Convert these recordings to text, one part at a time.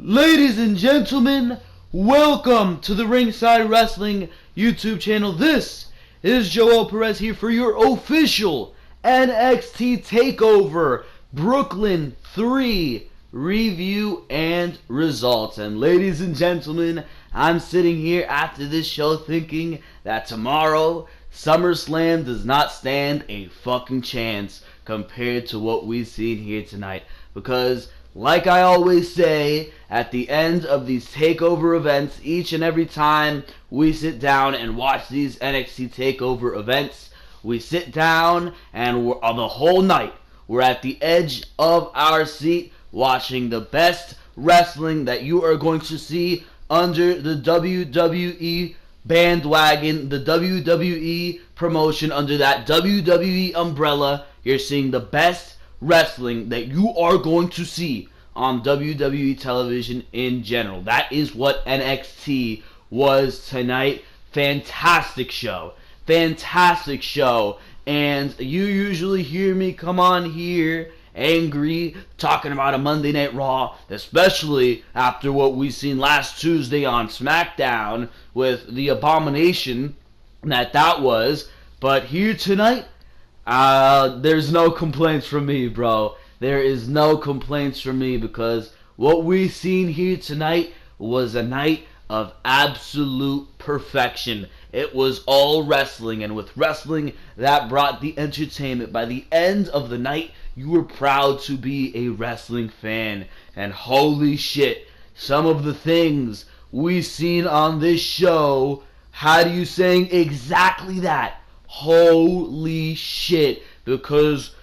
Ladies and gentlemen, welcome to the Ringside Wrestling YouTube channel. This is Joel Perez here for your official NXT Takeover Brooklyn 3 review and results. And ladies and gentlemen, I'm sitting here after this show thinking that tomorrow SummerSlam does not stand a fucking chance compared to what we've seen here tonight. Because like I always say, at the end of these takeover events, each and every time we sit down and watch these NXT takeover events, we sit down and we're on the whole night, we're at the edge of our seat watching the best wrestling that you are going to see under the WWE bandwagon, the WWE promotion, under that WWE umbrella. You're seeing the best wrestling that you are going to see on WWE television in general. That is what NXT was tonight. Fantastic show. Fantastic show. And you usually hear me come on here angry talking about a Monday Night Raw, especially after what we seen last Tuesday on Smackdown with the abomination that was. But here tonight, there's no complaints from me, bro. There is no complaints from me, because what we seen here tonight was a night of absolute perfection. It was all wrestling, and with wrestling, that brought the entertainment. By the end of the night, you were proud to be a wrestling fan. And holy shit, some of the things we seen on this show had you saying exactly that. Holy shit, because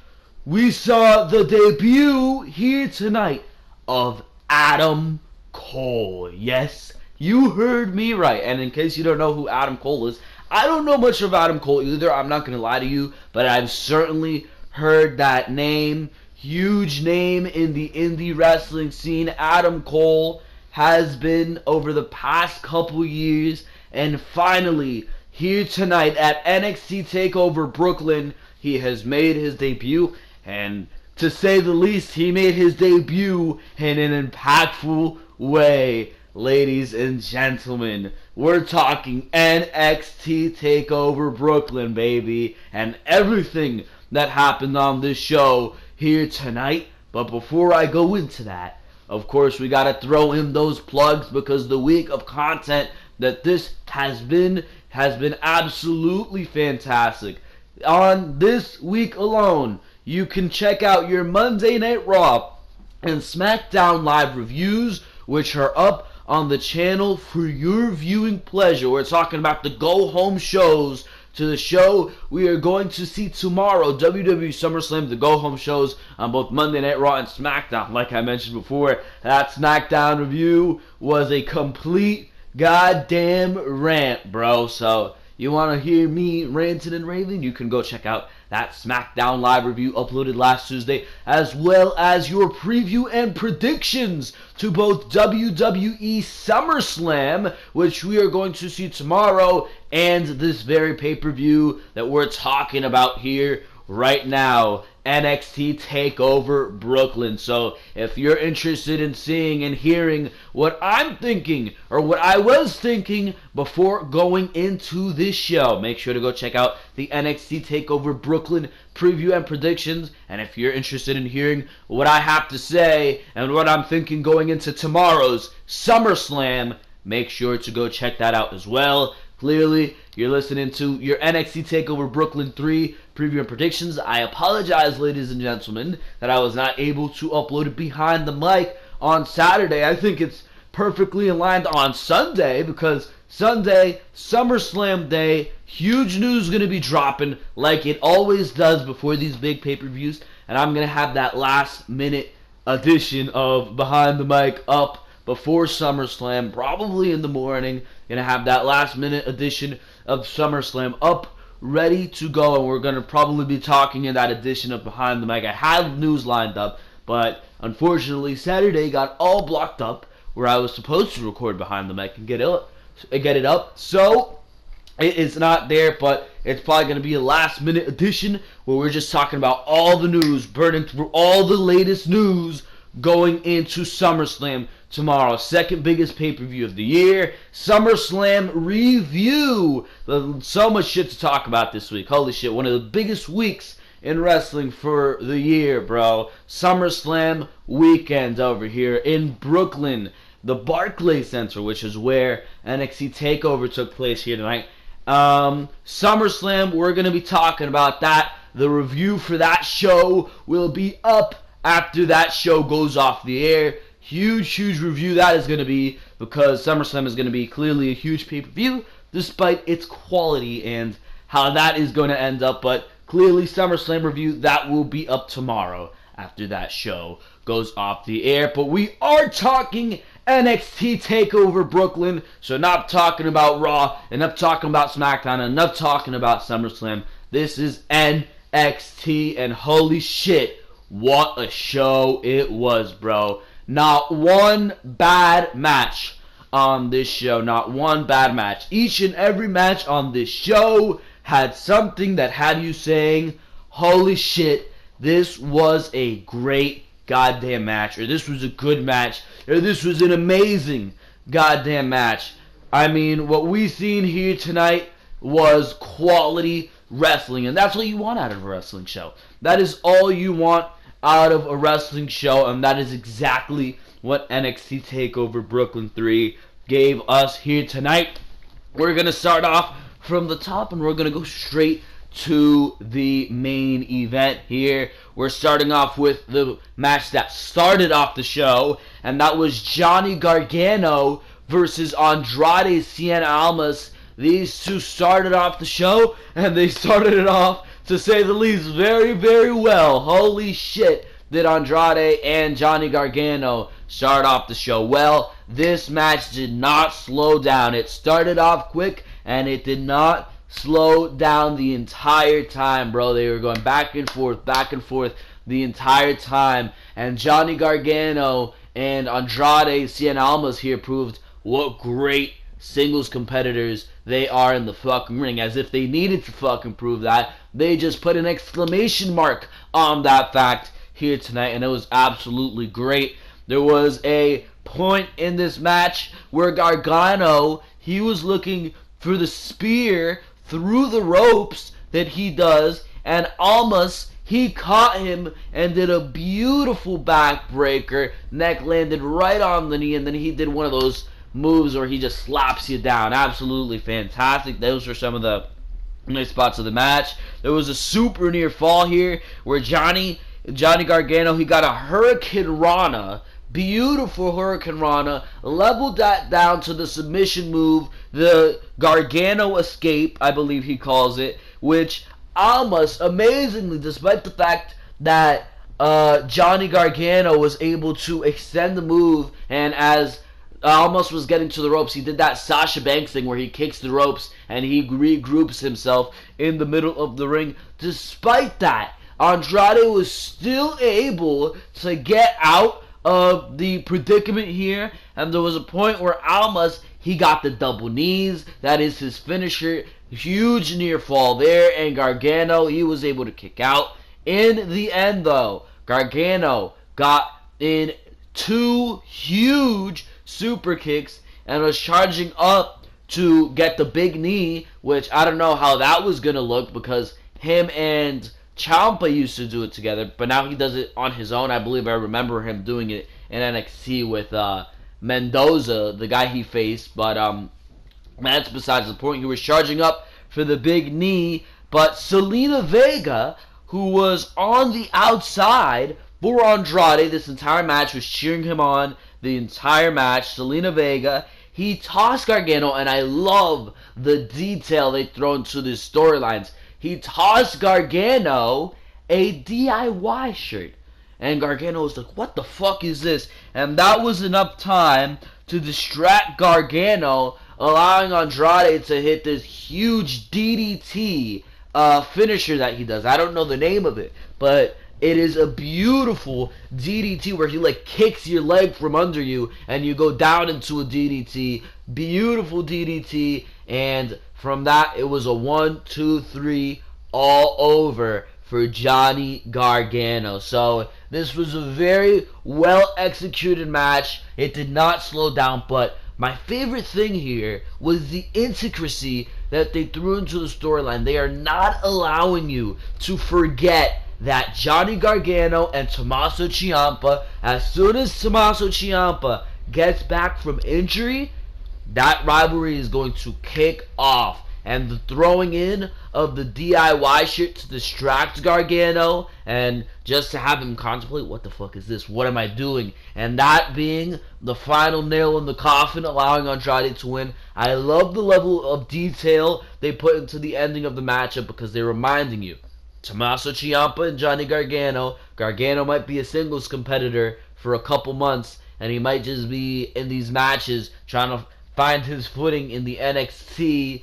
we saw the debut here tonight of Adam Cole. Yes, you heard me right. And in case you don't know who Adam Cole is, I don't know much of Adam Cole either, I'm not going to lie to you, but I've certainly heard that name. Huge name in the indie wrestling scene. Adam Cole has been over the past couple years, and finally, here tonight at NXT Takeover Brooklyn, he has made his debut, and to say the least, he made his debut in an impactful way. Ladies and gentlemen, we're talking NXT Takeover Brooklyn, baby, and everything that happened on this show here tonight. But before I go into that, of course, we gotta throw in those plugs, because the week of content that this has been absolutely fantastic. On this week alone, you can check out your Monday Night Raw and Smackdown live reviews, which are up on the channel for your viewing pleasure. We're talking about the go-home shows to the show we are going to see tomorrow, WWE SummerSlam, the go-home shows on both Monday Night Raw and Smackdown. Like I mentioned before, that Smackdown review was a complete goddamn rant, bro. So you want to hear me ranting and raving? You can go check out that Smackdown live review uploaded last Tuesday, as well as your preview and predictions to both WWE SummerSlam, which we are going to see tomorrow, and this very pay-per-view that we're talking about here right now, NXT Takeover Brooklyn. So if you're interested in seeing and hearing what I'm thinking, or what I was thinking before going into this show, make sure to go check out the NXT Takeover Brooklyn preview and predictions. And if you're interested in hearing what I have to say and what I'm thinking going into tomorrow's SummerSlam, make sure to go check that out as well. Clearly, you're listening to your NXT TakeOver Brooklyn 3 preview and predictions. I apologize, ladies and gentlemen, that I was not able to upload it behind the mic on Saturday. I think it's perfectly aligned on Sunday, because Sunday, SummerSlam Day, huge news going to be dropping like it always does before these big pay-per-views. And I'm going to have that last-minute edition of Behind the Mic up before SummerSlam, probably in the morning. Gonna have that last minute edition of SummerSlam up, ready to go, and we're gonna probably be talking in that edition of Behind the Mic. I have news lined up, but unfortunately Saturday got all blocked up where I was supposed to record Behind the Mic and get it up. So it is not there, but it's probably going to be a last minute edition where we're just talking about all the news, burning through all the latest news going into SummerSlam tomorrow. Second biggest pay-per-view of the year. SummerSlam review. So much shit to talk about this week. Holy shit, one of the biggest weeks in wrestling for the year, bro. SummerSlam weekend over here in Brooklyn. The Barclays Center, which is where NXT Takeover took place here tonight. SummerSlam, we're going to be talking about that. The review for that show will be up after that show goes off the air. Huge review that is going to be, because SummerSlam is going to be clearly a huge pay-per-view, despite its quality and how that is going to end up. But clearly, SummerSlam review, that will be up tomorrow after that show goes off the air. But we are talking NXT TakeOver Brooklyn, so not talking about Raw, enough talking about Smackdown, enough talking about SummerSlam. This is NXT, and holy shit, what a show it was, bro. Not one bad match on this show. Not one bad match. Each and every match on this show had something that had you saying, holy shit, this was a great goddamn match, or this was a good match, or this was an amazing goddamn match. I mean, what we seen here tonight was quality wrestling, and that's what you want out of a wrestling show. That is all you want out of a wrestling show, and that is exactly what NXT TakeOver Brooklyn 3 gave us here tonight. We're going to start off from the top, and we're going to go straight to the main event here. We're starting off with the match that started off the show, and that was Johnny Gargano versus Andrade Cien Almas. These two started off the show, and they started it off, to say the least, very well. Holy shit, did Andrade and Johnny Gargano start off the show well. This match did not slow down. It started off quick, and it did not slow down the entire time, bro. They were going back and forth the entire time. And Johnny Gargano and Andrade Cien Almas here proved what great singles competitors they are in the fucking ring. As if they needed to fucking prove that. They just put an exclamation mark on that fact here tonight, and it was absolutely great. There was a point in this match where Gargano, he was looking for the spear through the ropes that he does, and Almas, he caught him and did a beautiful backbreaker. Neck landed right on the knee, and then he did one of those moves where he just slaps you down. Absolutely fantastic. Those were some of the nice spots of the match. There was a super near fall here where Johnny Gargano, he got a Hurricane Rana, beautiful Hurricane Rana, leveled that down to the submission move, the Gargano escape, I believe he calls it, which Almas, amazingly, despite the fact that Johnny Gargano was able to extend the move, and as Almas was getting to the ropes, he did that Sasha Banks thing where he kicks the ropes and he regroups himself in the middle of the ring. Despite that, Andrade was still able to get out of the predicament here, and there was a point where Almas, he got the double knees. That is his finisher. Huge near fall there, and Gargano, he was able to kick out. In the end, though, Gargano got in two huge super kicks and was charging up to get the big knee, which I don't know how that was going to look, because him and Ciampa used to do it together, but now he does it on his own. I believe I remember him doing it in NXT with Mendoza, the guy he faced, but that's besides the point. He was charging up for the big knee, but Selena Vega, who was on the outside for Andrade this entire match, was cheering him on the entire match. Selena Vega, he tossed Gargano, and I love the detail they throw into these storylines. He tossed Gargano a DIY shirt, and Gargano was like, what the fuck is this? And that was enough time to distract Gargano, allowing Andrade to hit this huge DDT finisher that he does. I don't know the name of it, but it is a beautiful DDT where he like kicks your leg from under you and you go down into a DDT. Beautiful DDT, and from that it was a 1, 2, 3 all over for Johnny Gargano. So This was a very well executed match. It did not slow down, but my favorite thing here was the intricacy that they threw into the storyline. They are not allowing you to forget that Johnny Gargano and Tommaso Ciampa, as soon as Tommaso Ciampa gets back from injury, that rivalry is going to kick off. And the throwing in of the DIY shit to distract Gargano and just to have him contemplate, what the fuck is this? What am I doing? And that being the final nail in the coffin, allowing Andrade to win. I love the level of detail they put into the ending of the matchup because they're reminding you, Tommaso Ciampa and Johnny Gargano. Gargano might be a singles competitor for a couple months, and he might just be in these matches trying to find his footing in the NXT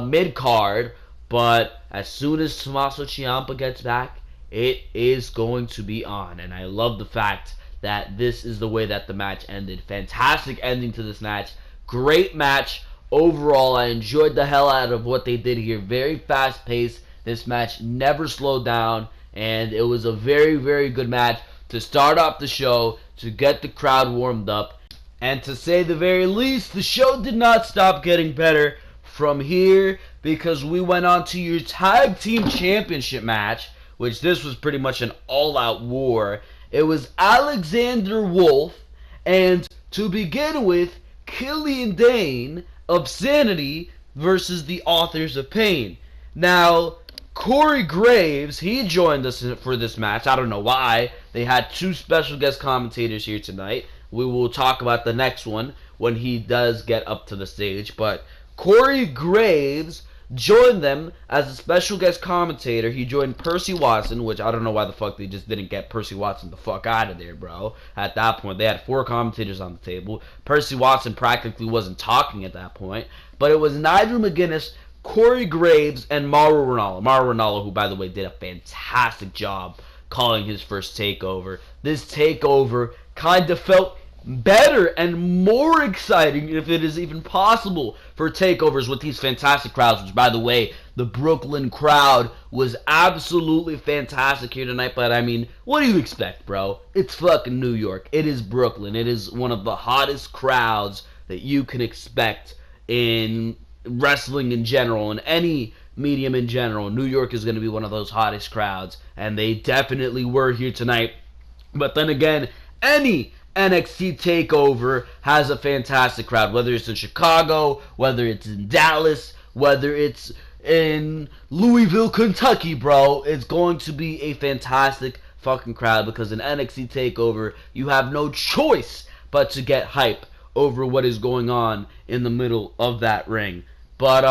mid-card, but as soon as Tommaso Ciampa gets back, it is going to be on. And I love the fact that this is the way that the match ended. Fantastic ending to this match. Great match overall. I enjoyed the hell out of what they did here. Very fast-paced. This match never slowed down, and it was a very, very good match to start off the show, to get the crowd warmed up, and to say the very least, the show did not stop getting better from here, because we went on to your tag team championship match, which this was pretty much an all-out war. It was Alexander Wolf and, to begin with, Killian Dane of Sanity versus the Authors of Pain. Now, Corey Graves, he joined us for this match. I don't know why. They had two special guest commentators here tonight. We will talk about the next one when he does get up to the stage, but Corey Graves joined them as a special guest commentator. He joined Percy Watson, which I don't know why the fuck they just didn't get Percy Watson the fuck out of there, bro. At that point, they had 4 commentators on the table. Percy Watson practically wasn't talking at that point. But it was Nigel McGuinness, Corey Graves, and Mauro Ranallo. Mauro Ranallo, who, by the way, did a fantastic job calling his first takeover. This takeover kind of felt better and more exciting, if it is even possible, for takeovers with these fantastic crowds, which, by the way, the Brooklyn crowd was absolutely fantastic here tonight. But I mean, what do you expect, bro? It's fucking New York. It is Brooklyn. It is one of the hottest crowds that you can expect in wrestling in general, in any medium in general. New York is going to be one of those hottest crowds, and they definitely were here tonight. But then again, any NXT Takeover has a fantastic crowd, whether it's in Chicago, whether it's in Dallas, whether it's in Louisville, Kentucky, bro. It's going to be a fantastic fucking crowd, because in NXT Takeover, you have no choice but to get hype over what is going on in the middle of that ring. But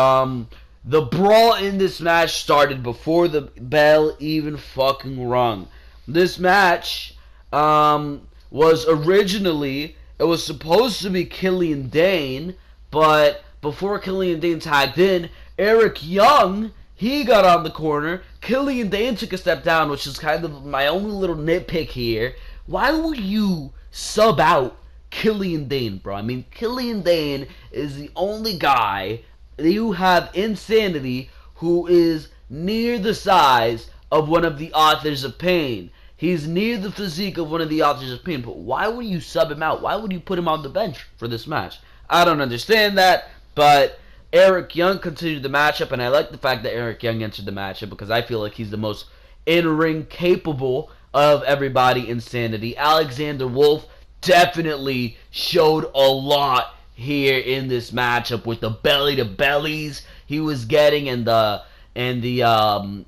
the brawl in this match started before the bell even fucking rung. This match was originally, it was supposed to be Killian Dane, but before Killian Dane tagged in, Eric Young, he got on the corner. Killian Dane took a step down, which is kind of my only little nitpick here. Why would you sub out Killian Dane, bro? I mean, Killian Dane is the only guy that you have in Sanity who is near the size of one of the Authors of Pain. He's near the physique of one of the Authors of Pain, but why would you sub him out? Why would you put him on the bench for this match? I don't understand that, but Eric Young continued the matchup, and I like the fact that Eric Young entered the matchup because I feel like he's the most in-ring capable of everybody in Sanity. Alexander Wolf definitely showed a lot here in this matchup with the belly-to-bellies he was getting and the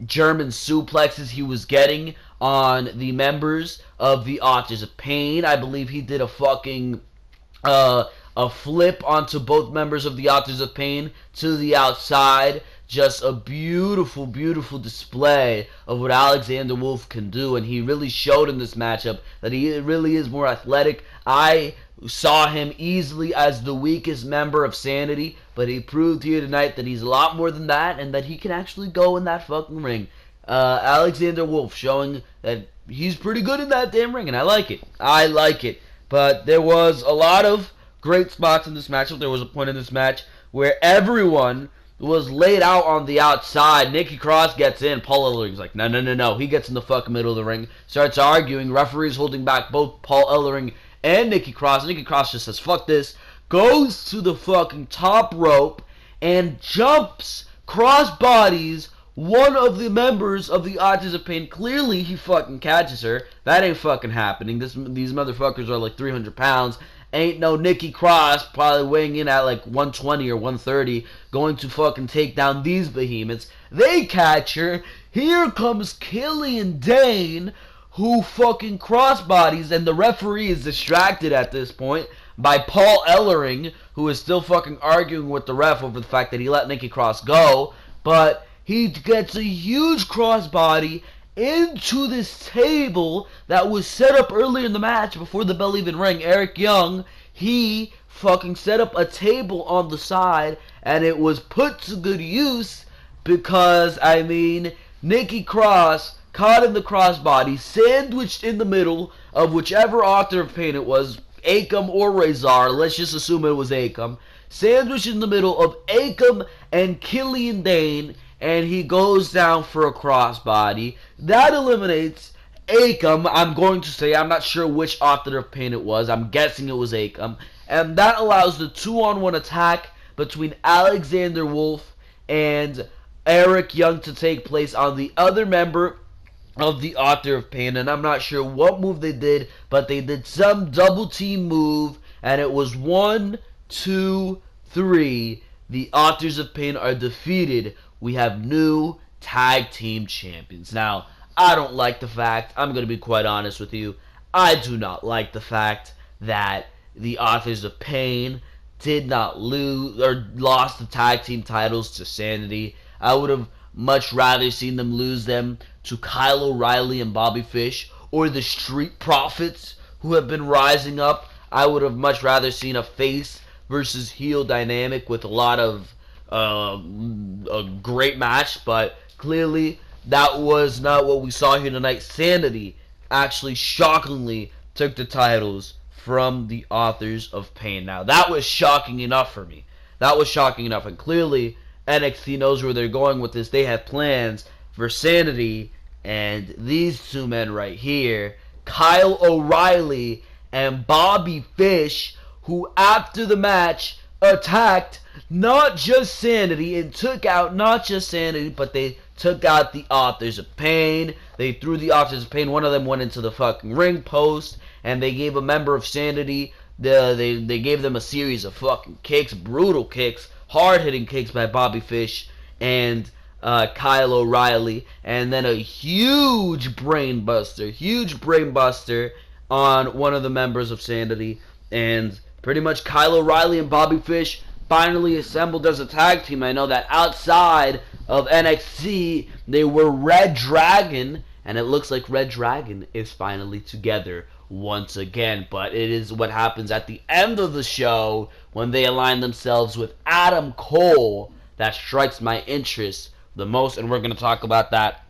German suplexes he was getting on the members of the Authors of Pain. I believe he did a fucking a flip onto both members of the Authors of Pain to the outside. Just a beautiful, beautiful display of what Alexander Wolf can do, and he really showed in this matchup that he really is more athletic. I saw him easily as the weakest member of Sanity, but he proved here tonight that he's a lot more than that, and that he can actually go in that fucking ring. Alexander Wolf showing that he's pretty good in that damn ring, and I like it. I like it. But there was a lot of great spots in this matchup. There was a point in this match where everyone was laid out on the outside. Nikki Cross gets in. Paul Ellering's like, no, no, no, no. He gets in the fucking middle of the ring, starts arguing. Referee's holding back both Paul Ellering and Nikki Cross. Nikki Cross just says, fuck this. Goes to the fucking top rope and jumps, cross bodies one of the members of the Authors of Pain. Clearly, he fucking catches her. That ain't fucking happening. These motherfuckers are like 300 pounds. Ain't no Nikki Cross, probably weighing in at like 120 or 130, going to fucking take down these behemoths. They catch her. Here comes Killian Dane, who fucking crossbodies, and the referee is distracted at this point by Paul Ellering, who is still fucking arguing with the ref over the fact that he let Nikki Cross go. But he gets a huge crossbody into this table that was set up earlier in the match before the bell even rang. Eric Young, he fucking set up a table on the side, and it was put to good use because, I mean, Nikki Cross caught in the crossbody, sandwiched in the middle of whichever Author of Pain it was, Akam or Razor. Let's just assume it was Akam. Sandwiched in the middle of Akam and Killian Dane, and he goes down for a crossbody. That eliminates Akam. I'm going to say, I'm not sure which Author of Pain it was. I'm guessing it was Akam. And that allows the 2-on-1 attack between Alexander Wolf and Eric Young to take place on the other member of the Author of Pain. And I'm not sure what move they did, but they did some double team move, and it was 1, 2, 3. The Authors of Pain are defeated. We have new tag team champions. Now, I don't like the fact, I'm going to be quite honest with you, I do not like the fact that the Authors of Pain did not lose or lost the tag team titles to Sanity. I would have much rather seen them lose them to Kyle O'Reilly and Bobby Fish, or the Street Profits, who have been rising up. I would have much rather seen a face versus heel dynamic with a lot of a great match, but clearly that was not what we saw here tonight. Sanity actually shockingly took the titles from the Authors of Pain. Now, that was shocking enough for me. That was shocking enough, and clearly NXT knows where they're going with this. They have plans for Sanity and these two men right here, Kyle O'Reilly and Bobby Fish, who after the match attacked not just Sanity and took out not just Sanity, but they took out the Authors of Pain. They threw the Authors of Pain. One of them went into the fucking ring post, and they gave a member of Sanity, they gave them a series of fucking kicks, brutal kicks, hard-hitting kicks by Bobby Fish and Kyle O'Reilly, and then a huge brain buster on one of the members of Sanity, and pretty much Kyle O'Reilly and Bobby Fish finally assembled as a tag team. I know that outside of NXT, they were Red Dragon, and it looks like Red Dragon is finally together once again. But it is what happens at the end of the show when they align themselves with Adam Cole that strikes my interest the most, and we're going to talk about that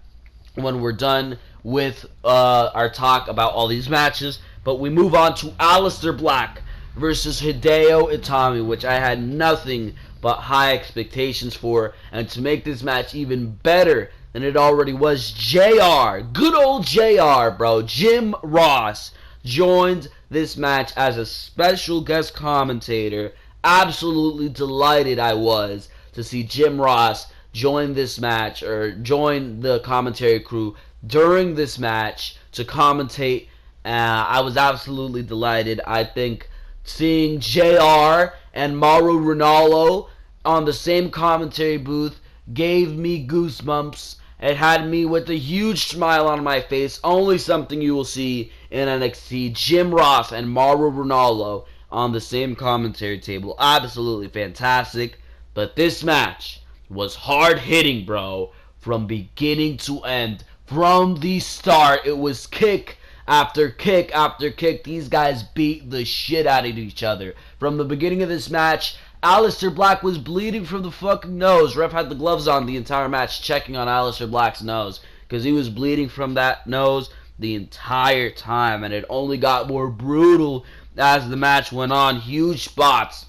when we're done with our talk about all these matches. But we move on to Aleister Black versus Hideo Itami, which I had nothing but high expectations for. And to make this match even better than it already was, JR, good old JR, bro, Jim Ross, joined this match as a special guest commentator. Absolutely delighted I was to see Jim Ross join this match, or join the commentary crew during this match to commentate. I was absolutely delighted. I think seeing JR and Mauro Ranallo on the same commentary booth gave me goosebumps. It had me with a huge smile on my face. Only something you will see in NXT. Jim Ross and Mauro Ranallo on the same commentary table. Absolutely fantastic. But this match was hard hitting, bro. From beginning to end. From the start, it was kick after kick after kick. These guys beat the shit out of each other. From the beginning of this match, Aleister Black was bleeding from the fucking nose. Ref had the gloves on the entire match, checking on Aleister Black's nose, because he was bleeding from that nose the entire time, and it only got more brutal as the match went on. Huge spots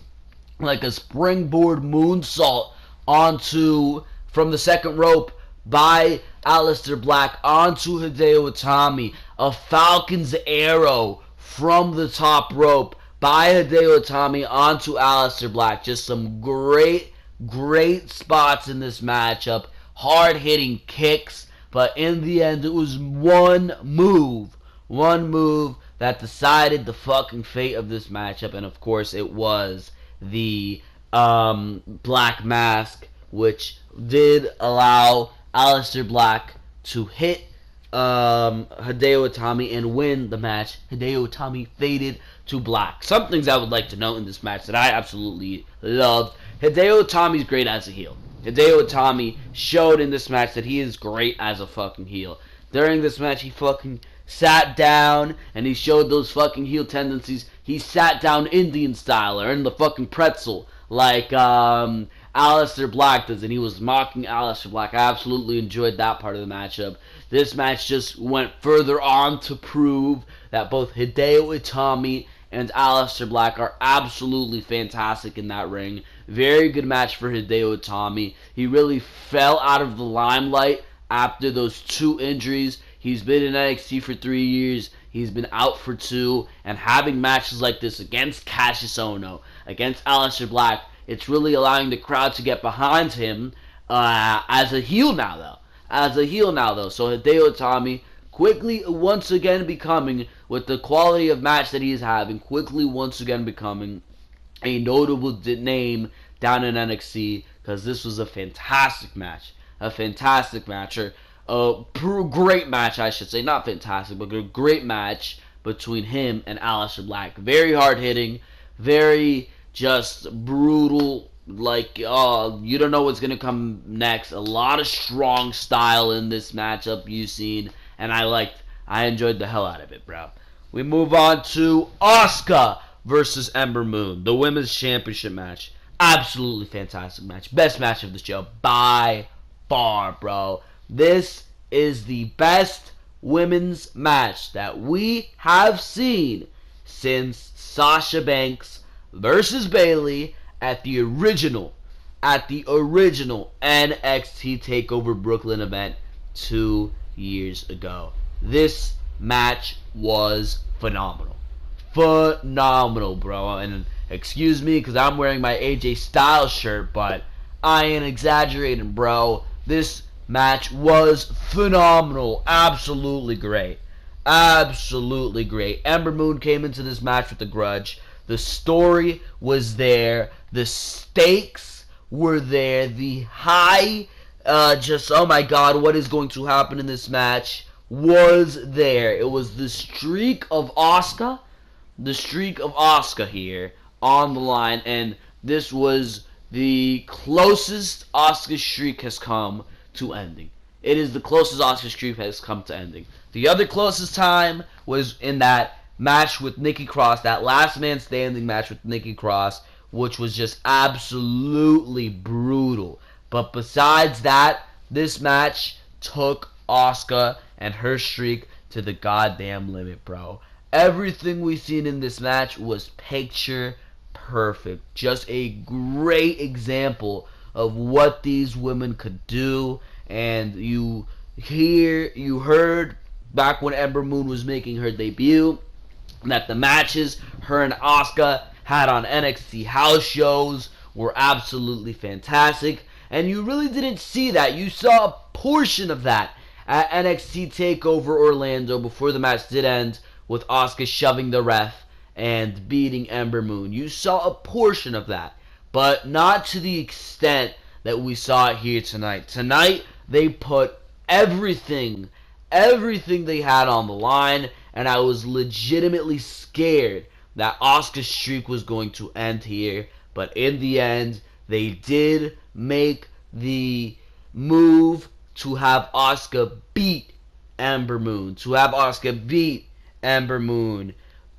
like a springboard moonsault from the second rope by Aleister Black onto Hideo Itami. A Falcon's Arrow from the top rope by Hideo Itami onto Aleister Black. Just some great spots in this matchup. Hard-hitting kicks. But in the end, it was one move that decided the fucking fate of this matchup. And of course, it was the Black Mask, which did allow Aleister Black to hit Hideo Itami and win the match. Hideo Itami faded to black. Some things I would like to note in this match that I absolutely loved. Hideo Itami's great as a heel. Hideo Itami showed in this match that he is great as a fucking heel. During this match, he fucking sat down and he showed those fucking heel tendencies. He sat down Indian style or in the fucking pretzel like Aleister Black does, and he was mocking Aleister Black. I absolutely enjoyed that part of the matchup. This match just went further on to prove that both Hideo Itami and Aleister Black are absolutely fantastic in that ring. Very good match for Hideo Itami. He really fell out of the limelight after those 2 injuries. He's been in NXT for 3 years. He's been out for 2. And having matches like this against Cassius Ohno, against Aleister Black, it's really allowing the crowd to get behind him as a heel now, though. So Hideo Itami quickly, once again, becoming, with the quality of match that he is having, quickly, once again, becoming a notable name down in NXT, because this was a fantastic match. Or a great match, I should say. Not fantastic, but a great match between him and Aleister Black. Very hard-hitting, very just brutal, like, you don't know what's going to come next. A lot of strong style in this matchup you've seen, and I enjoyed the hell out of it, bro. We move on to Asuka versus Ember Moon, the Women's Championship match. Absolutely fantastic match. Best match of the show by far, bro. This is the best women's match that we have seen since Sasha Banks versus Bayley at the original NXT Takeover Brooklyn event 2 years ago. This match was phenomenal, bro. And excuse me, because I'm wearing my AJ Styles shirt, but I ain't exaggerating, bro. This match was phenomenal. Absolutely great. Ember Moon came into this match with a grudge. The story was there. The stakes were there. The high, oh my god, what is going to happen in this match was there. It was the streak of Asuka here on the line, and this was the closest Asuka streak has come to ending. It is the closest Asuka streak has come to ending. The other closest time was in that match with Nikki Cross, that last man standing match with Nikki Cross, which was just absolutely brutal. But besides that, this match took Asuka and her streak to the goddamn limit, bro. Everything we've seen in this match was picture perfect. Just a great example of what these women could do. And you heard back when Ember Moon was making her debut that the matches her and Asuka had on NXT house shows were absolutely fantastic, and you really didn't see that. You saw a portion of that at NXT TakeOver Orlando before the match did end, with Asuka shoving the ref and beating Ember Moon. You saw a portion of that, but not to the extent that we saw it here tonight. Tonight, they put everything they had on the line, and I was legitimately scared that Asuka's streak was going to end here. But in the end, they did make the move to have Asuka beat Ember Moon.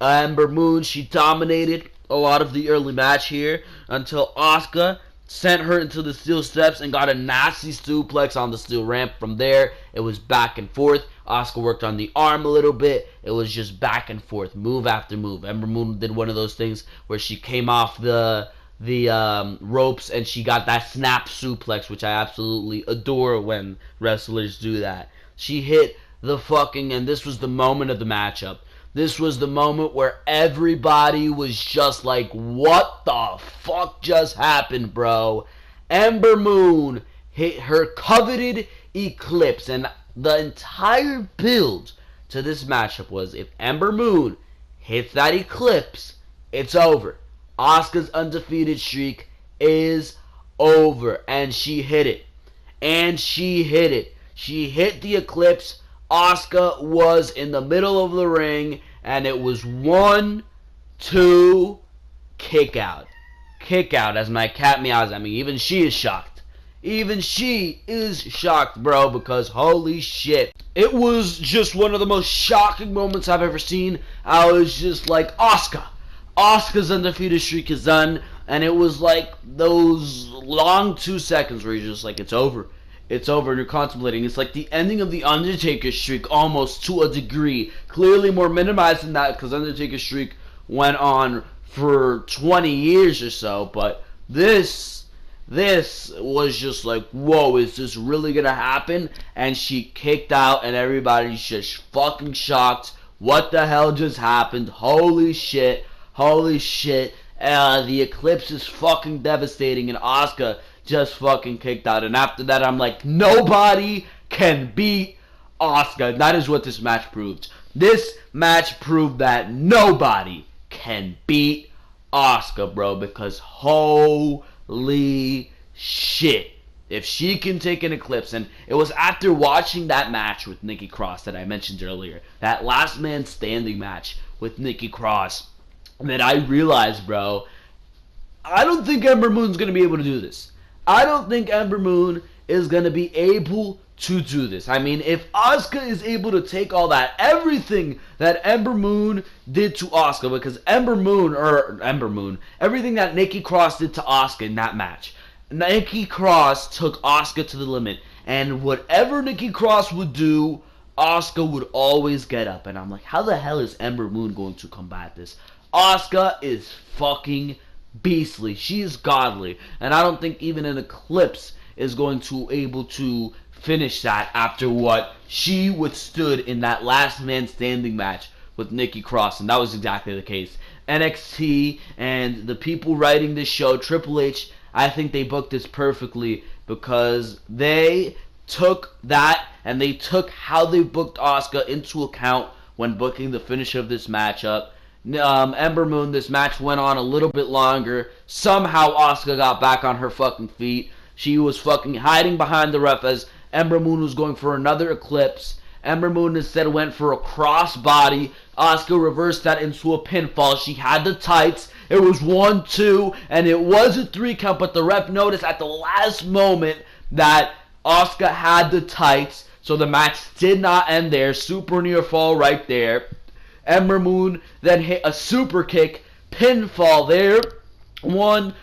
Ember Moon, she dominated a lot of the early match here until Asuka sent her into the steel steps and got a nasty suplex on the steel ramp. From there, it was back and forth. Asuka worked on the arm a little bit. It was just back and forth, move after move. Ember Moon did one of those things where she came off the ropes, and she got that snap suplex, which I absolutely adore when wrestlers do that. She hit the fucking, and this was the moment of the matchup. This was the moment where everybody was just like, what the fuck just happened, bro? Ember Moon hit her coveted Eclipse, and the entire build to this matchup was, if Ember Moon hits that Eclipse, it's over. Asuka's undefeated streak is over, and she hit it. And she hit it. She hit the Eclipse. Asuka was in the middle of the ring, and it was 1, 2, kick out. Kick out as my cat meows at me. Even she is shocked. Even she is shocked, bro, because holy shit. It was just one of the most shocking moments I've ever seen. I was just like, Asuka's undefeated streak is done. And it was like those long 2 seconds where you're just like, it's over. It's over, and you're contemplating. It's like the ending of the Undertaker streak almost to a degree. Clearly more minimized than that because Undertaker streak went on for 20 years or so. But this was just like, whoa, is this really going to happen? And she kicked out, and everybody's just fucking shocked. What the hell just happened? Holy shit. Holy shit. The Eclipse is fucking devastating, and Asuka just fucking kicked out. And after that, I'm like, nobody can beat Asuka. That is what this match proved. This match proved that nobody can beat Asuka, bro, because holy shit. If she can take an Eclipse, and it was after watching that match with Nikki Cross that I mentioned earlier, that last man standing match with Nikki Cross, that I realized, bro, I don't think Ember Moon's going to be able to do this. I don't think Ember Moon is going to be able to do this. I mean, if Asuka is able to take all that, everything that Ember Moon did to Asuka, because Ember Moon, everything that Nikki Cross did to Asuka in that match, Nikki Cross took Asuka to the limit, and whatever Nikki Cross would do, Asuka would always get up. And I'm like, how the hell is Ember Moon going to combat this? Asuka is fucking beastly. She is godly, and I don't think even an Eclipse is going to able to finish that after what she withstood in that last man standing match with Nikki Cross, and that was exactly the case. NXT and the people writing this show, Triple H, I think they booked this perfectly because they took that and they took how they booked Asuka into account when booking the finish of this matchup. Ember Moon, this match went on a little bit longer. Somehow Asuka got back on her fucking feet. She was fucking hiding behind the ref as Ember Moon was going for another Eclipse. Ember Moon instead went for a crossbody. Asuka reversed that into a pinfall. She had the tights. It was 1-2, and it was a 3 count, but the ref noticed at the last moment that Asuka had the tights, so the match did not end there. Super near fall right there. Ember Moon then hit a super kick, pinfall there. 1-2,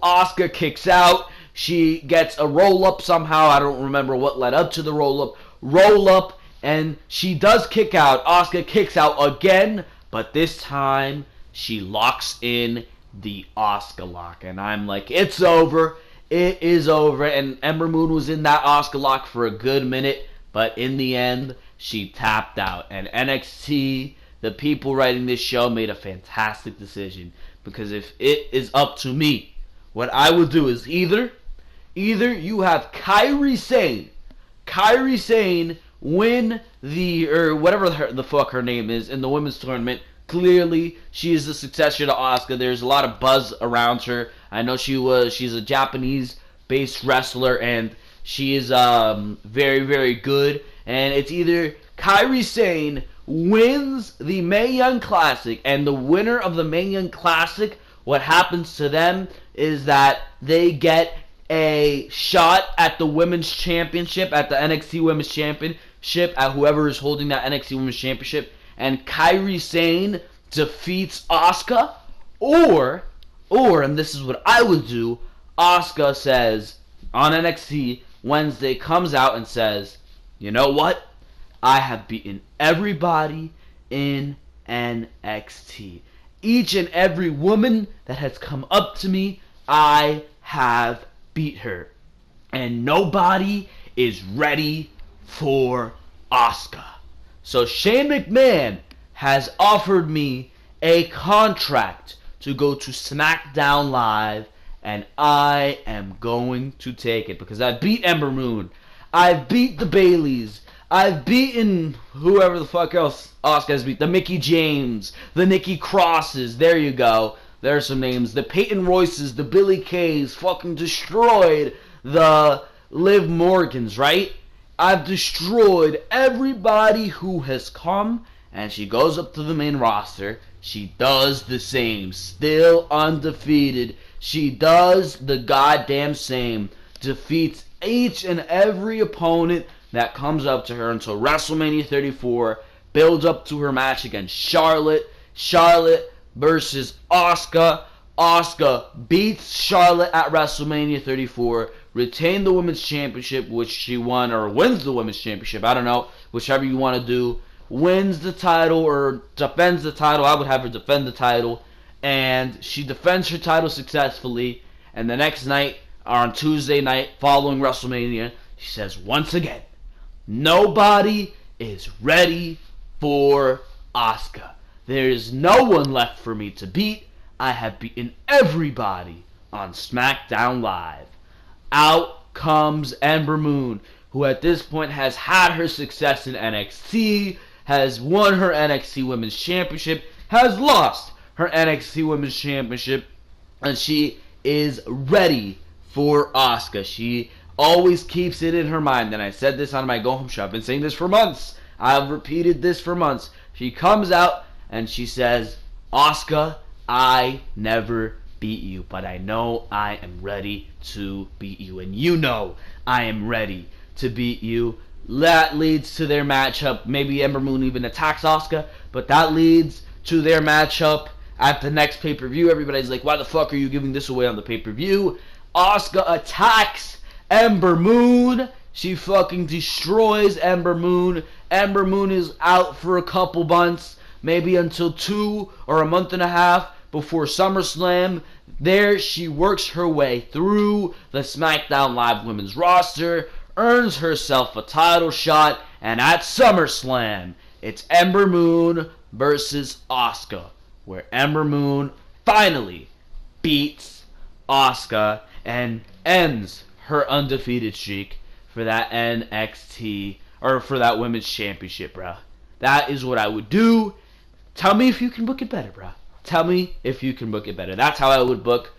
Asuka kicks out. She gets a roll-up somehow. I don't remember what led up to the roll-up. Roll-up, and she does kick out. Asuka kicks out again, but this time she locks in the Asuka lock. And I'm like, it's over. It is over. And Ember Moon was in that Asuka lock for a good minute, but in the end, she tapped out. And NXT, the people writing this show, made a fantastic decision. Because if it is up to me, what I would do is either you have Kairi Sane win the, or whatever the fuck her name is, in the women's tournament. Clearly, she is the successor to Asuka. There's a lot of buzz around her. I know she's a Japanese-based wrestler, and she is very, very good. And it's either Kairi Sane wins the Mae Young Classic, and the winner of the Mae Young Classic, what happens to them is that they get a shot at the Women's Championship, at the NXT Women's Championship, at whoever is holding that NXT Women's Championship, and Kairi Sane defeats Asuka, or, and this is what I would do, Asuka says, on NXT Wednesday, comes out and says, you know what? I have beaten everybody in NXT. Each and every woman that has come up to me, I have beat her. And nobody is ready for Asuka. So Shane McMahon has offered me a contract to go to Smackdown Live, and I am going to take it because I beat Ember Moon. I've beat the Baileys. I've beaten whoever the fuck else Asuka has beat. The Mickey James, the Nikki Crosses. There you go. There are some names. The Peyton Royces, the Billy Kays. Fucking destroyed the Liv Morgans, right? I've destroyed everybody who has come, and she goes up to the main roster. She does the same. Still undefeated. She does the goddamn same. Defeats each and every opponent that comes up to her until WrestleMania 34. Builds up to her match against Charlotte. Charlotte versus Asuka. Asuka beats Charlotte at WrestleMania 34. Retained the Women's Championship, which she won, or wins the Women's Championship. I don't know. Whichever you want to do. Wins the title or defends the title. I would have her defend the title. And she defends her title successfully. And the next night, or on Tuesday night following WrestleMania, she says once again, nobody is ready for Asuka. There is no one left for me to beat. I have beaten everybody on SmackDown Live. Out comes Ember Moon, who at this point has had her success in NXT, has won her NXT Women's Championship, has lost her NXT Women's Championship, and she is ready for Asuka. She always keeps it in her mind, and I said this on my Go Home show. I've been saying this for months. I've repeated this for months. She comes out and she says, Asuka, I never beat you, but I know I am ready to beat you, and you know I am ready to beat you. That leads to their matchup. Maybe Ember Moon even attacks Asuka, but that leads to their matchup at the next pay-per-view. Everybody's like, why the fuck are you giving this away on the pay-per-view? Asuka attacks Ember Moon. She fucking destroys Ember Moon. Ember Moon is out for a couple months, maybe until 2 or a month and a half before SummerSlam. There she works her way through the SmackDown Live women's roster, earns herself a title shot, and at SummerSlam, it's Ember Moon versus Asuka, where Ember Moon finally beats Asuka and ends her undefeated streak for that NXT, or for that Women's Championship, bro. That is what I would do. Tell me if you can book it better, bro. Tell me if you can book it better. That's how I would book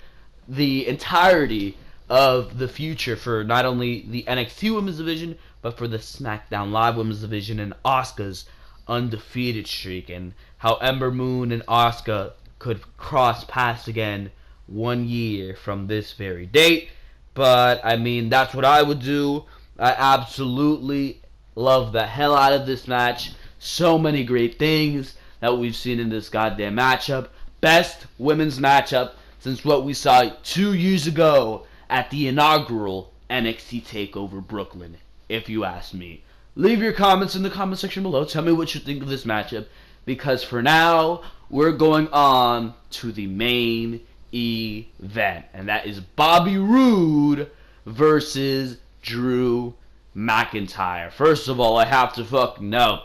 the entirety of the future for not only the NXT Women's Division, but for the SmackDown Live Women's Division and Asuka's undefeated streak, and how Ember Moon and Asuka could cross paths again 1 year from this very date. But, I mean, that's what I would do. I absolutely love the hell out of this match. So many great things that we've seen in this goddamn matchup. Best women's matchup since what we saw 2 years ago at the inaugural NXT Takeover Brooklyn, if you ask me. Leave your comments in the comment section below. Tell me what you think of this matchup, because for now, we're going on to the main event, and that is Bobby Roode versus Drew McIntyre. First of all, I have to fucking know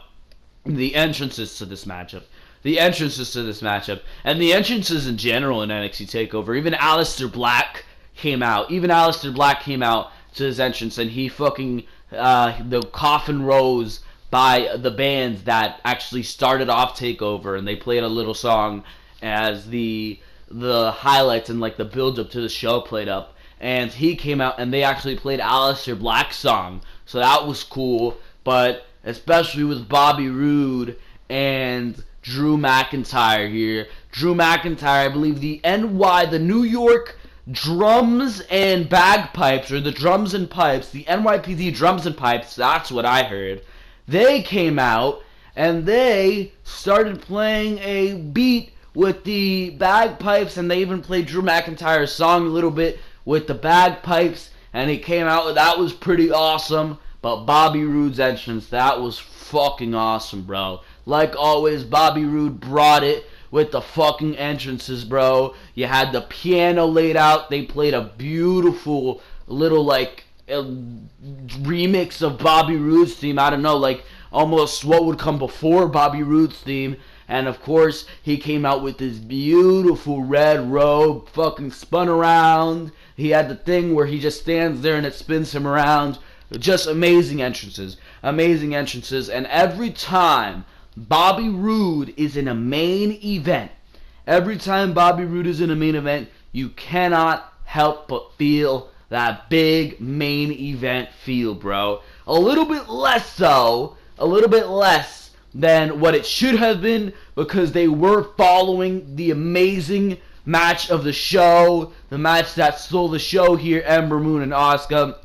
the entrances to this matchup. The entrances to this matchup, and the entrances in general in NXT TakeOver. Even Aleister Black came out. Even Aleister Black came out to his entrance, and he fucking, the coffin rose by the bands that actually started off TakeOver, and they played a little song as the highlights and like the build up to the show played up, and he came out and they actually played Aleister Black's song, so that was cool. But especially with Bobby Roode and Drew McIntyre here. Drew McIntyre, I believe the New York Drums and Bagpipes, or the Drums and Pipes, the NYPD Drums and Pipes, that's what I heard. They came out and they started playing a beat with the bagpipes, and they even played Drew McIntyre's song a little bit with the bagpipes, and he came out. That was pretty awesome. But Bobby Roode's entrance, that was fucking awesome, bro. Like always, Bobby Roode brought it with the fucking entrances, bro. You had the piano laid out. They played a beautiful little, like, remix of Bobby Roode's theme. I don't know, like, almost what would come before Bobby Roode's theme. And of course, he came out with this beautiful red robe, fucking spun around. He had the thing where he just stands there and it spins him around. Just amazing entrances. Amazing entrances. And every time Bobby Roode is in a main event, you cannot help but feel that big main event feel, bro. A little bit less than what it should have been, because they were following the amazing match of the show, the match that stole the show here, Ember Moon and Asuka.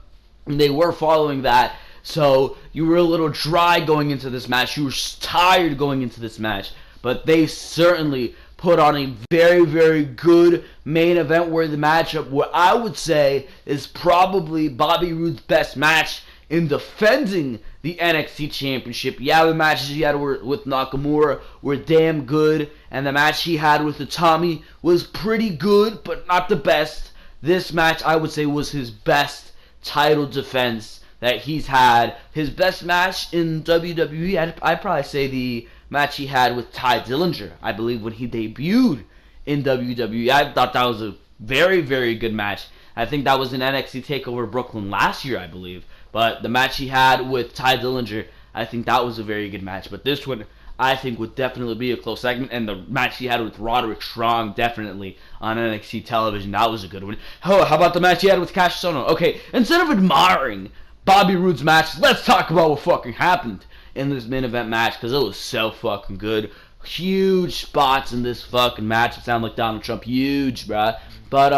They were following that, so you were a little dry going into this match. You were tired going into this match, but they certainly put on a very, very good main event worthy matchup, what I would say is probably Bobby Roode's best match in defending the NXT Championship. Yeah, the matches he had with Nakamura were damn good, and the match he had with Utami was pretty good, but not the best. This match, I would say, was his best title defense that he's had. His best match in WWE, I'd probably say the match he had with Ty Dillinger, I believe, when he debuted in WWE. I thought that was a very, very good match. I think that was in NXT Takeover Brooklyn last year, I believe. But the match he had with Ty Dillinger, I think that was a very good match. But this one, I think, would definitely be a close segment. And the match he had with Roderick Strong, definitely, on NXT television, that was a good one. Oh, how about the match he had with Cash Sono? Okay, instead of admiring Bobby Roode's match, let's talk about what fucking happened in this main event match, because it was so fucking good. Huge spots in this fucking match. It sounded like Donald Trump. Huge, bruh. But,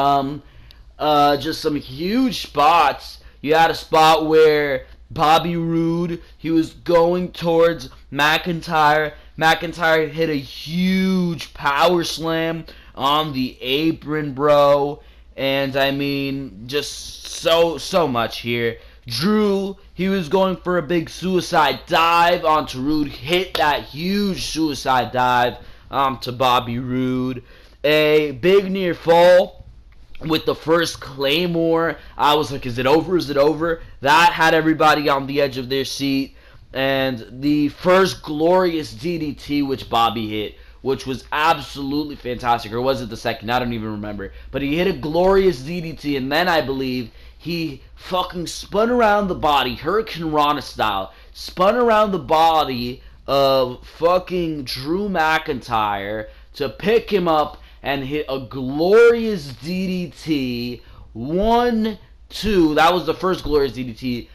just some huge spots. You had a spot where Bobby Roode, he was going towards McIntyre. McIntyre hit a huge power slam on the apron, bro. And, I mean, just so much here. Drew, he was going for a big suicide dive onto Roode. Hit that huge suicide dive to Bobby Roode. A big near fall with the first Claymore. I was like, is it over? Is it over? That had everybody on the edge of their seat. And the first glorious DDT which Bobby hit, which was absolutely fantastic. Or was it the second? I don't even remember. But he hit a glorious DDT, and then I believe he fucking spun around the body, Hurricane Rana style, spun around the body of fucking Drew McIntyre to pick him up and hit a glorious DDT. 1, 2. That was the first glorious DDT.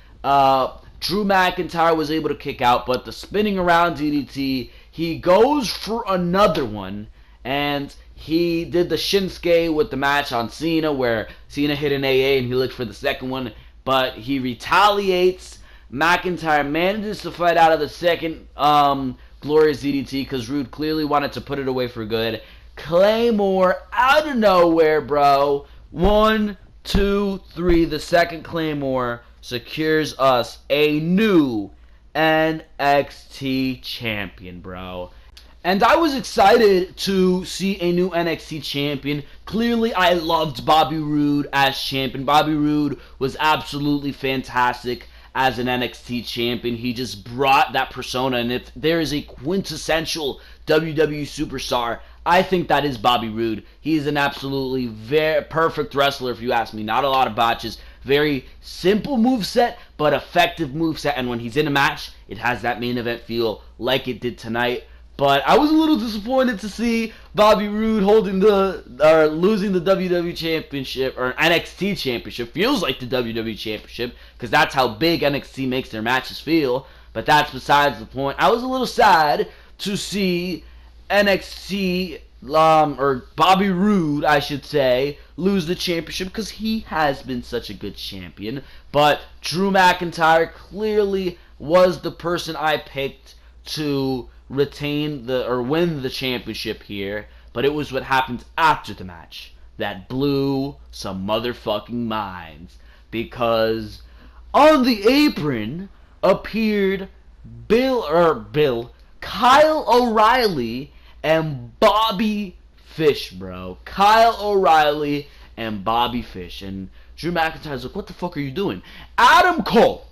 Drew McIntyre was able to kick out, but the spinning around DDT, he goes for another one, and he did the Shinsuke with the match on Cena, where Cena hit an AA and he looked for the second one, but he retaliates. McIntyre manages to fight out of the second glorious DDT because Roode clearly wanted to put it away for good. Claymore out of nowhere, bro. 1, 2, 3. The second Claymore secures us a new NXT champion, bro. And I was excited to see a new NXT champion. Clearly, I loved Bobby Roode as champion. Bobby Roode was absolutely fantastic as an NXT champion. He just brought that persona. And if there is a quintessential WWE superstar, I think that is Bobby Roode. He is an absolutely very perfect wrestler, if you ask me. Not a lot of botches. Very simple moveset, but effective moveset. And when he's in a match, it has that main event feel like it did tonight. But I was a little disappointed to see Bobby Roode losing the WWE Championship, or NXT Championship. Feels like the WWE Championship, because that's how big NXT makes their matches feel. But that's besides the point. I was a little sad to see NXT, or Bobby Roode, I should say, lose the championship, because he has been such a good champion. But Drew McIntyre clearly was the person I picked to retain or win the championship here, but it was what happened after the match that blew some motherfucking minds, because on the apron appeared Kyle O'Reilly and Bobby Fish, bro. Kyle O'Reilly and Bobby Fish. And Drew McIntyre's like, what the fuck are you doing? Adam Cole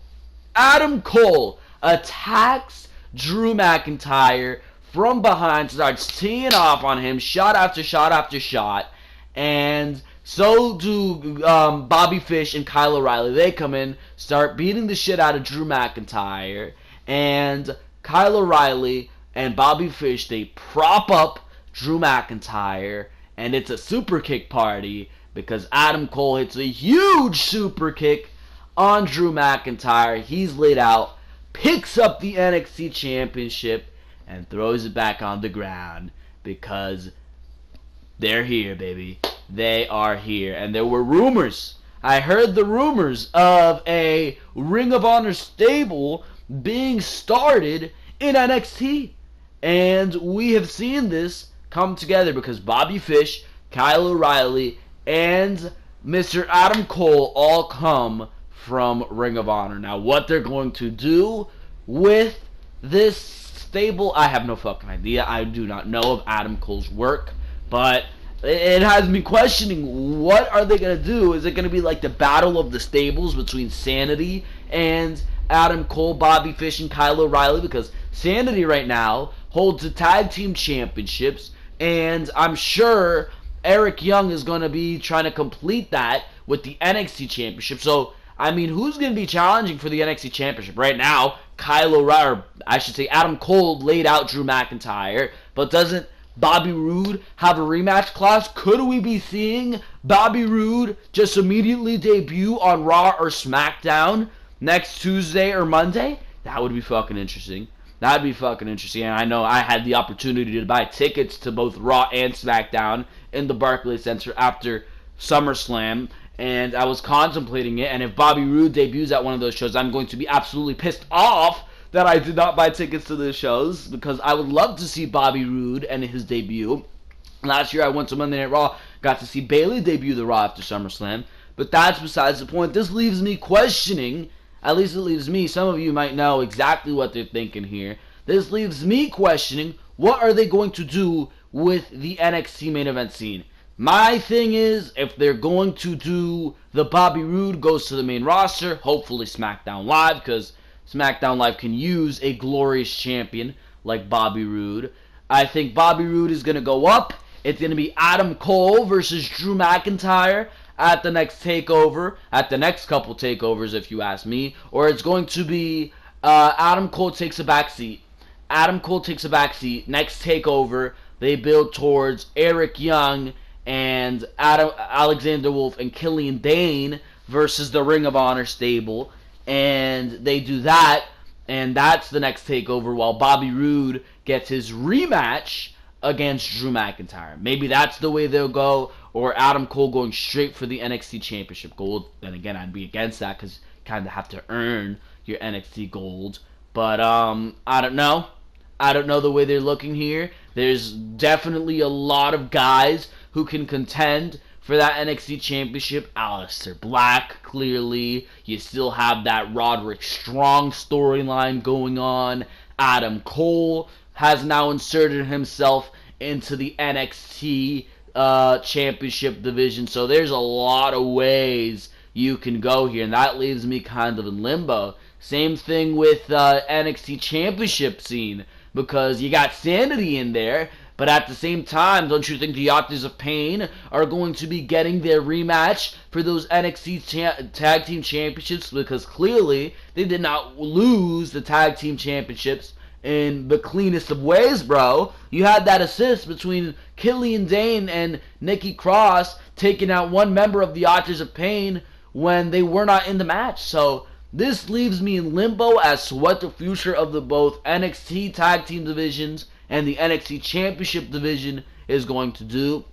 attacks Drew McIntyre from behind, starts teeing off on him, shot after shot after shot, and so do Bobby Fish and Kyle O'Reilly. They come in, start beating the shit out of Drew McIntyre, and Kyle O'Reilly and Bobby Fish, they prop up Drew McIntyre, and it's a super kick party because Adam Cole hits a huge super kick on Drew McIntyre. He's laid out, picks up the NXT Championship, and throws it back on the ground because they're here, baby. They are here. And there were rumors. I heard the rumors of a Ring of Honor stable being started in NXT. And we have seen this come together because Bobby Fish, Kyle O'Reilly, and Mr. Adam Cole all come from Ring of Honor. Now, what they're going to do with this stable, I have no fucking idea. I do not know of Adam Cole's work, but it has me questioning, what are they going to do? Is it going to be like the battle of the stables between Sanity and Adam Cole, Bobby Fish, and Kyle O'Reilly? Because Sanity right now holds the tag team championships, and I'm sure Eric Young is going to be trying to complete that with the NXT championship. So, I mean, who's going to be challenging for the NXT championship? Right now, Kyle O'Reilly, or I should say Adam Cole laid out Drew McIntyre, but doesn't Bobby Roode have a rematch clause? Could we be seeing Bobby Roode just immediately debut on Raw or SmackDown next Tuesday or Monday? That would be fucking interesting. That'd be fucking interesting. And I know I had the opportunity to buy tickets to both Raw and SmackDown in the Barclays Center after SummerSlam, and I was contemplating it. And if Bobby Roode debuts at one of those shows, I'm going to be absolutely pissed off that I did not buy tickets to those shows, because I would love to see Bobby Roode and his debut. Last year I went to Monday Night Raw, got to see Bayley debut the Raw after SummerSlam, but that's besides the point. This leaves me questioning, at least it leaves me, some of you might know exactly what they're thinking here. This leaves me questioning, what are they going to do with the NXT main event scene? My thing is, if they're going to do the Bobby Roode goes to the main roster, hopefully SmackDown Live, because SmackDown Live can use a glorious champion like Bobby Roode. I think Bobby Roode is going to go up. It's going to be Adam Cole versus Drew McIntyre at the next takeover, at the next couple takeovers if you ask me. Or it's going to be Adam Cole takes a backseat. Adam Cole takes a backseat. Next takeover, they build towards Eric Young and Alexander Wolf and Killian Dane versus the Ring of Honor stable. And they do that, and that's the next takeover, while Bobby Roode gets his rematch against Drew McIntyre. Maybe that's the way they'll go, or Adam Cole going straight for the NXT Championship gold. Then again, I'd be against that, because you kind of have to earn your NXT gold. But, I don't know. I don't know the way they're looking here. There's definitely a lot of guys who can contend for that NXT Championship. Aleister Black, clearly. You still have that Roderick Strong storyline going on. Adam Cole has now inserted himself into the NXT Championship division. So there's a lot of ways you can go here, and that leaves me kind of in limbo. Same thing with NXT Championship scene, because you got Sanity in there, but at the same time, don't you think the Authors of Pain are going to be getting their rematch for those NXT Tag Team Championships? Because clearly, they did not lose the Tag Team Championships in the cleanest of ways, bro. You had that assist between Killian Dane and Nikki Cross taking out one member of the Authors of Pain when they were not in the match. So this leaves me in limbo as to what the future of the both NXT Tag Team divisions and the NXT Championship division is going to do.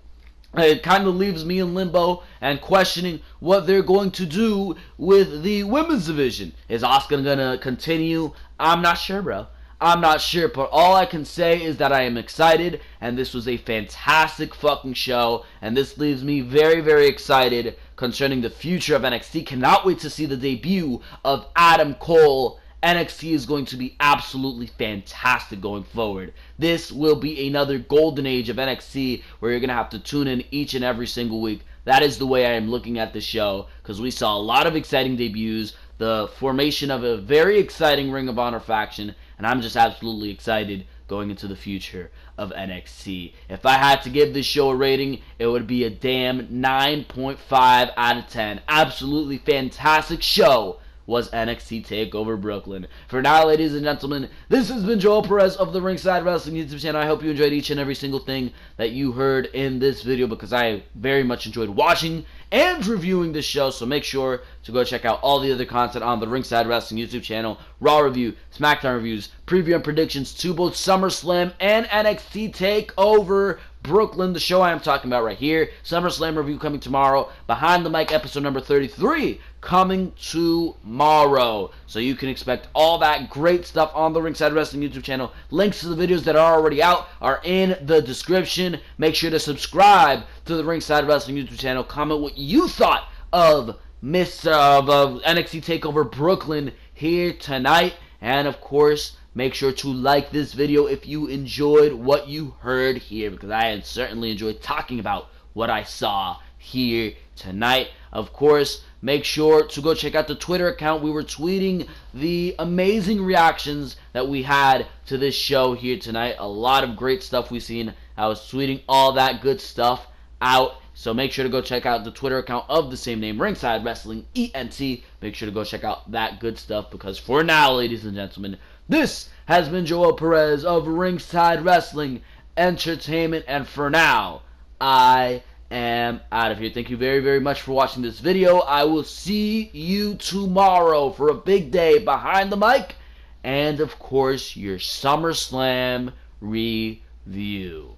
It kind of leaves me in limbo and questioning what they're going to do with the women's division. Is Asuka going to continue? I'm not sure, bro. I'm not sure, but all I can say is that I am excited, and this was a fantastic fucking show, and this leaves me very, very excited concerning the future of NXT. Cannot wait to see the debut of Adam Cole NXT is going to be absolutely fantastic going forward. This will be another golden age of NXT where you're going to have to tune in each and every single week. That is the way I am looking at the show, because we saw a lot of exciting debuts, the formation of a very exciting Ring of Honor faction, and I'm just absolutely excited going into the future of NXT. If I had to give this show a rating, it would be a damn 9.5 out of 10. Absolutely fantastic show was NXT Takeover Brooklyn. For now, ladies and gentlemen, this has been Joel Perez of the Ringside Wrestling YouTube channel. I hope you enjoyed each and every single thing that you heard in this video, because I very much enjoyed watching and reviewing this show. So make sure to go check out all the other content on the Ringside Wrestling YouTube channel. Raw review, Smackdown reviews, preview and predictions to both SummerSlam and NXT Takeover Brooklyn, the show I am talking about right here. SummerSlam review coming tomorrow. Behind the Mic episode number 33 coming tomorrow. So you can expect all that great stuff on the Ringside Wrestling YouTube channel. Links to the videos that are already out are in the description. Make sure to subscribe to the Ringside Wrestling YouTube channel. Comment what you thought of NXT TakeOver Brooklyn here tonight. And of course, make sure to like this video if you enjoyed what you heard here, because I certainly enjoyed talking about what I saw here tonight. Of course, make sure to go check out the Twitter account. We were tweeting the amazing reactions that we had to this show here tonight. A lot of great stuff we've seen. I was tweeting all that good stuff out. So make sure to go check out the Twitter account of the same name, Ringside Wrestling ENT. Make sure to go check out that good stuff, because for now, ladies and gentlemen, this has been Joel Perez of Ringside Wrestling Entertainment, and for now, I am out of here. Thank you very, very much for watching this video. I will see you tomorrow for a big day behind the mic, and of course, your SummerSlam review.